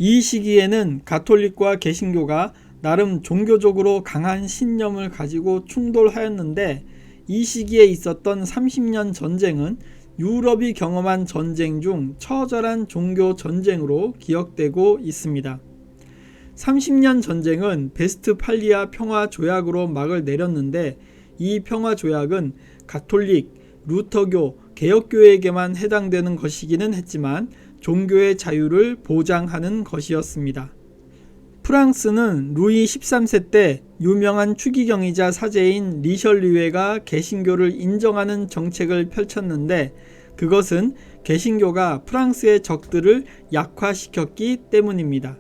이 시기에는 가톨릭과 개신교가 나름 종교적으로 강한 신념을 가지고 충돌하였는데, 이 시기에 있었던 30년 전쟁은 유럽이 경험한 전쟁 중 처절한 종교 전쟁으로 기억되고 있습니다. 30년 전쟁은 베스트팔리아 평화 조약으로 막을 내렸는데, 이 평화 조약은 가톨릭, 루터교, 개혁교회에게만 해당되는 것이기는 했지만 종교의 자유를 보장하는 것이었습니다. 프랑스는 루이 13세 때 유명한 추기경이자 사제인 리셜리에가 개신교를 인정하는 정책을 펼쳤는데, 그것은 개신교가 프랑스의 적들을 약화시켰기 때문입니다.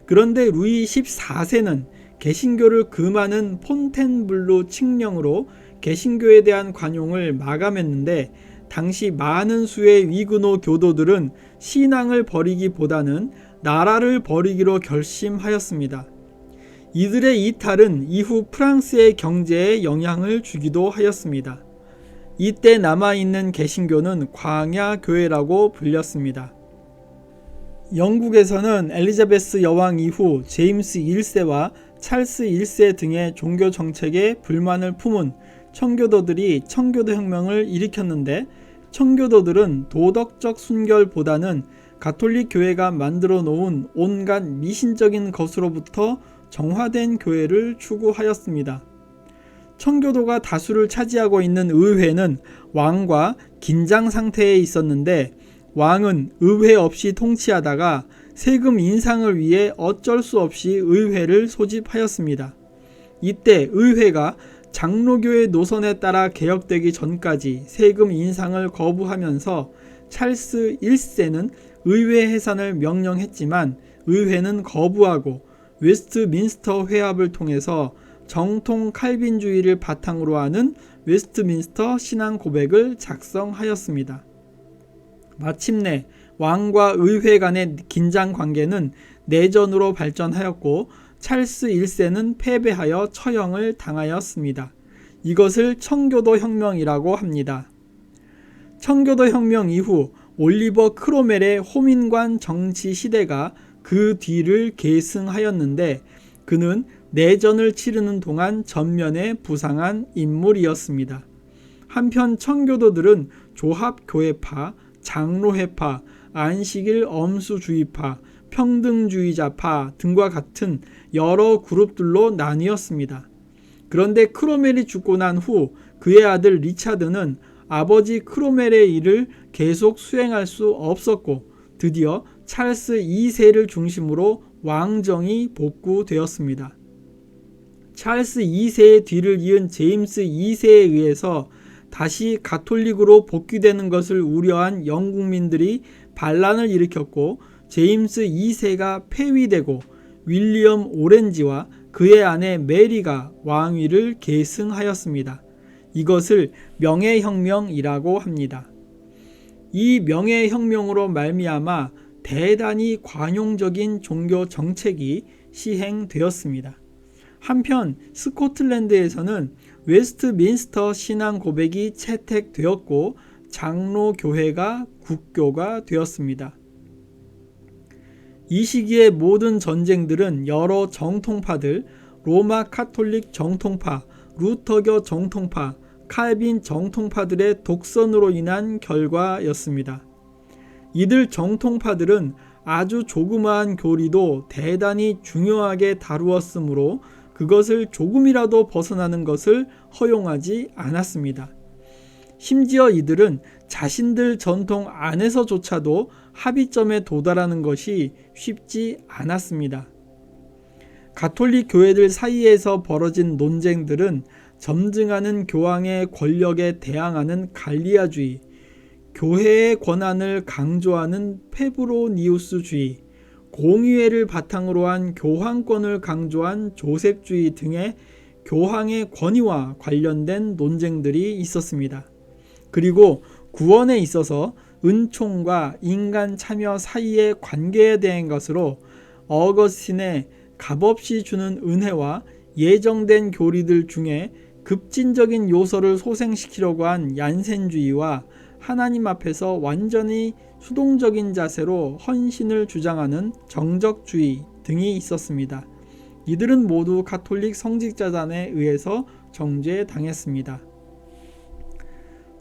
그런데 루이 14세는 개신교를 금하는 폰텐블루 칙령으로 개신교에 대한 관용을 마감했는데, 당시 많은 수의 위그노 교도들은 신앙을 버리기보다는 나라를 버리기로 결심하였습니다. 이들의 이탈은 이후 프랑스의 경제에 영향을 주기도 하였습니다. 이때 남아있는 개신교는 광야교회라고 불렸습니다. 영국에서는 엘리자베스 여왕 이후 제임스 1세와 찰스 1세 등의 종교 정책에 불만을 품은 청교도들이 청교도 혁명을 일으켰는데, 청교도들은 도덕적 순결보다는 가톨릭 교회가 만들어 놓은 온갖 미신적인 것으로부터 정화된 교회를 추구하였습니다. 청교도가 다수를 차지하고 있는 의회는 왕과 긴장 상태에 있었는데, 왕은 의회 없이 통치하다가 세금 인상을 위해 어쩔 수 없이 의회를 소집하였습니다. 이때 의회가 장로교의 노선에 따라 개혁되기 전까지 세금 인상을 거부하면서 찰스 1세는 의회 해산을 명령했지만, 의회는 거부하고 웨스트민스터 회합을 통해서 정통 칼빈주의를 바탕으로 하는 웨스트민스터 신앙 고백을 작성하였습니다. 마침내 왕과 의회 간의 긴장 관계는 내전으로 발전하였고, 찰스 1세는 패배하여 처형을 당하였습니다. 이것을 청교도 혁명이라고 합니다. 청교도 혁명 이후 올리버 크로멜의 호민관 정치 시대가 그 뒤를 계승하였는데, 그는 내전을 치르는 동안 전면에 부상한 인물이었습니다. 한편 청교도들은 조합교회파, 장로회파, 안식일 엄수주의파, 평등주의자파 등과 같은 여러 그룹들로 나뉘었습니다. 그런데 크로멜이 죽고 난 후 그의 아들 리차드는 아버지 크로멜의 일을 계속 수행할 수 없었고, 드디어 찰스 2세를 중심으로 왕정이 복구되었습니다. 찰스 2세의 뒤를 이은 제임스 2세에 의해서 다시 가톨릭으로 복귀되는 것을 우려한 영국민들이 반란을 일으켰고, 제임스 2세가 폐위되고 윌리엄 오렌지와 그의 아내 메리가 왕위를 계승하였습니다. 이것을 명예혁명이라고 합니다. 이 명예혁명으로 말미암아 대단히 관용적인 종교 정책이 시행되었습니다. 한편 스코틀랜드에서는 웨스트민스터 신앙 고백이 채택되었고, 장로교회가 국교가 되었습니다. 이 시기의 모든 전쟁들은 여러 정통파들, 로마 카톨릭 정통파, 루터교 정통파, 칼빈 정통파들의 독선으로 인한 결과였습니다. 이들 정통파들은 아주 조그마한 교리도 대단히 중요하게 다루었으므로 그것을 조금이라도 벗어나는 것을 허용하지 않았습니다. 심지어 이들은 자신들 전통 안에서조차도 합의점에 도달하는 것이 쉽지 않았습니다. 가톨릭 교회들 사이에서 벌어진 논쟁들은 점증하는 교황의 권력에 대항하는 갈리아주의, 교회의 권한을 강조하는 페브로니우스주의, 공의회를 바탕으로 한 교황권을 강조한 조셉주의 등의 교황의 권위와 관련된 논쟁들이 있었습니다. 그리고 구원에 있어서 은총과 인간 참여 사이의 관계에 대한 것으로 어거스틴의 값없이 주는 은혜와 예정된 교리들 중에 급진적인 요소를 소생시키려고 한 얀센주의와 하나님 앞에서 완전히 수동적인 자세로 헌신을 주장하는 정적주의 등이 있었습니다. 이들은 모두 가톨릭 성직자단에 의해서 정죄당했습니다.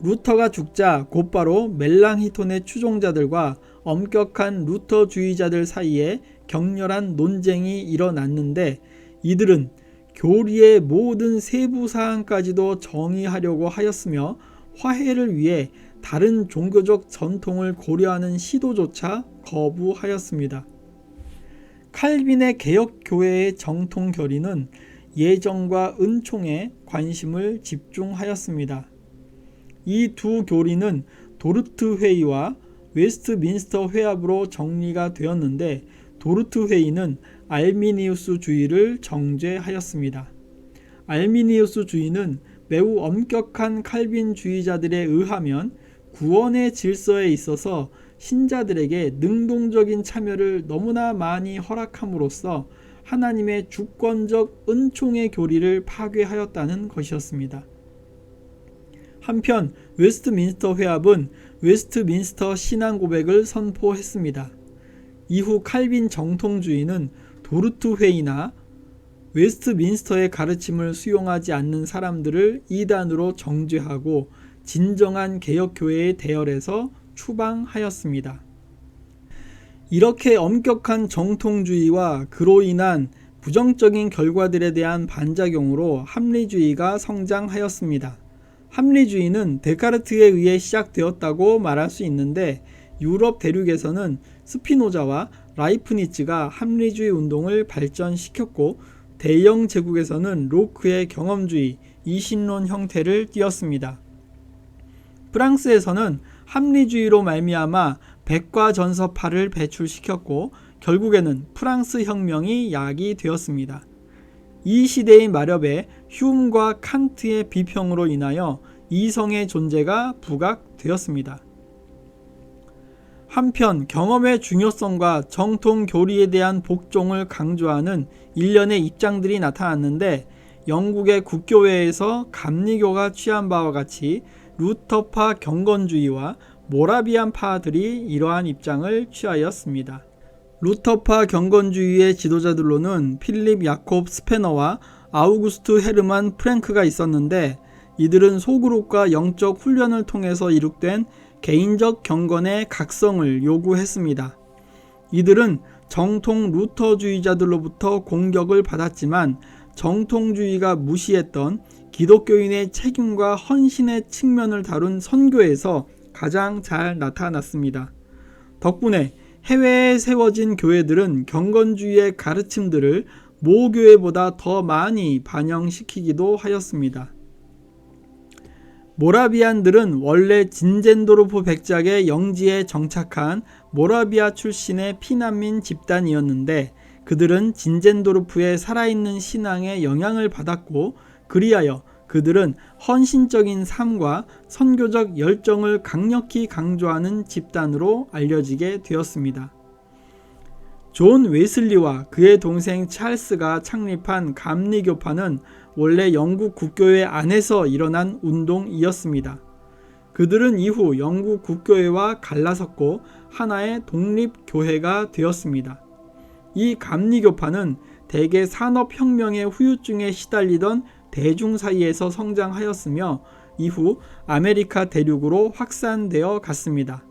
루터가 죽자 곧바로 멜랑히톤의 추종자들과 엄격한 루터주의자들 사이에 격렬한 논쟁이 일어났는데 이들은 교리의 모든 세부 사항까지도 정의하려고 하였으며 화해를 위해 다른 종교적 전통을 고려하는 시도조차 거부하였습니다. 칼빈의 개혁교회의 정통 결의는 예정과 은총에 관심을 집중하였습니다. 이 두 교리는 도르트 회의와 웨스트민스터 회합으로 정리가 되었는데 도르트 회의는 알미니우스주의를 정죄하였습니다. 알미니우스주의는 매우 엄격한 칼빈주의자들에 의하면 구원의 질서에 있어서 신자들에게 능동적인 참여를 너무나 많이 허락함으로써 하나님의 주권적 은총의 교리를 파괴하였다는 것이었습니다. 한편 웨스트민스터 회합은 웨스트민스터 신앙 고백을 선포했습니다. 이후 칼빈 정통주의는 도르트 회의나 웨스트민스터의 가르침을 수용하지 않는 사람들을 이단으로 정죄하고 진정한 개혁교회의 대열에서 추방하였습니다. 이렇게 엄격한 정통주의와 그로 인한 부정적인 결과들에 대한 반작용으로 합리주의가 성장하였습니다. 합리주의는 데카르트에 의해 시작되었다고 말할 수 있는데 유럽 대륙에서는 스피노자와 라이프니츠가 합리주의 운동을 발전시켰고 대영 제국에서는 로크의 경험주의, 이신론 형태를 띄었습니다. 프랑스에서는 합리주의로 말미암아 백과전서파를 배출시켰고 결국에는 프랑스 혁명이 야기되었습니다. 이 시대의 마렵에 휴움과 칸트의 비평으로 인하여 이성의 존재가 부각되었습니다. 한편 경험의 중요성과 정통 교리에 대한 복종을 강조하는 일련의 입장들이 나타났는데 영국의 국교회에서 감리교가 취한 바와 같이 루터파 경건주의와 모라비안 파들이 이러한 입장을 취하였습니다. 루터파 경건주의의 지도자들로는 필립 야콥 스페너와 아우구스트 헤르만 프랭크가 있었는데 이들은 소그룹과 영적 훈련을 통해서 이룩된 개인적 경건의 각성을 요구했습니다. 이들은 정통 루터주의자들로부터 공격을 받았지만 정통주의가 무시했던 기독교인의 책임과 헌신의 측면을 다룬 선교에서 가장 잘 나타났습니다. 덕분에 해외에 세워진 교회들은 경건주의의 가르침들을 모교회보다 더 많이 반영시키기도 하였습니다. 모라비안들은 원래 진젠도르프 백작의 영지에 정착한 모라비아 출신의 피난민 집단이었는데 그들은 진젠도르프의 살아있는 신앙에 영향을 받았고 그리하여 그들은 헌신적인 삶과 선교적 열정을 강력히 강조하는 집단으로 알려지게 되었습니다. 존 웨슬리와 그의 동생 찰스가 창립한 감리교파는 원래 영국 국교회 안에서 일어난 운동이었습니다. 그들은 이후 영국 국교회와 갈라섰고 하나의 독립교회가 되었습니다. 이 감리교파는 대개 산업혁명의 후유증에 시달리던 대중 사이에서 성장하였으며 이후 아메리카 대륙으로 확산되어 갔습니다.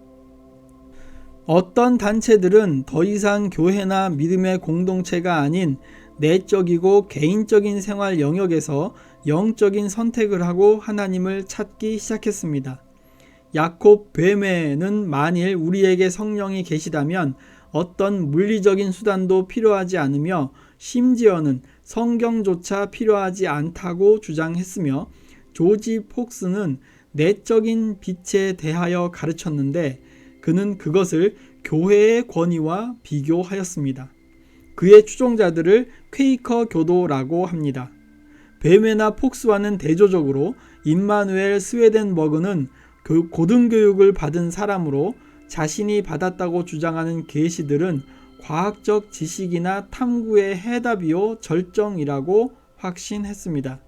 어떤 단체들은 더 이상 교회나 믿음의 공동체가 아닌 내적이고 개인적인 생활 영역에서 영적인 선택을 하고 하나님을 찾기 시작했습니다. 야콥 베메는 만일 우리에게 성령이 계시다면 어떤 물리적인 수단도 필요하지 않으며 심지어는 성경조차 필요하지 않다고 주장했으며 조지 폭스는 내적인 빛에 대하여 가르쳤는데 그는 그것을 교회의 권위와 비교하였습니다. 그의 추종자들을 퀘이커 교도라고 합니다. 베메나 폭스와는 대조적으로 임마누엘 스웨덴버그는 고등교육을 받은 사람으로 자신이 받았다고 주장하는 계시들은 과학적 지식이나 탐구의 해답이요 절정이라고 확신했습니다.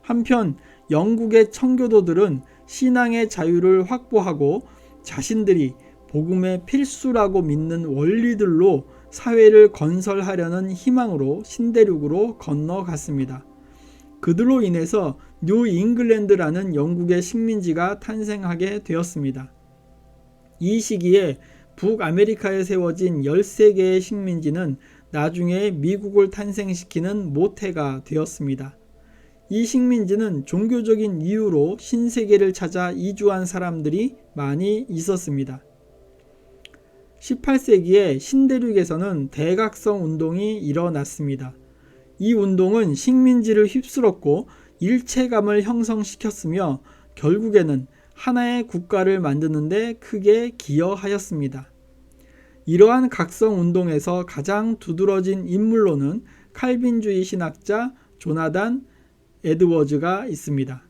한편 영국의 청교도들은 신앙의 자유를 확보하고 자신들이 복음의 필수라고 믿는 원리들로 사회를 건설하려는 희망으로 신대륙으로 건너갔습니다. 그들로 인해서 뉴 잉글랜드라는 영국의 식민지가 탄생하게 되었습니다. 이 시기에 북아메리카에 세워진 13개의 식민지는 나중에 미국을 탄생시키는 모태가 되었습니다. 이 식민지는 종교적인 이유로 신세계를 찾아 이주한 사람들이 많이 있었습니다. 18세기에 신대륙에서는 대각성 운동이 일어났습니다. 이 운동은 식민지를 휩쓸었고 일체감을 형성시켰으며 결국에는 하나의 국가를 만드는 데 크게 기여하였습니다. 이러한 각성 운동에서 가장 두드러진 인물로는 칼빈주의 신학자 조나단 에드워즈가 있습니다.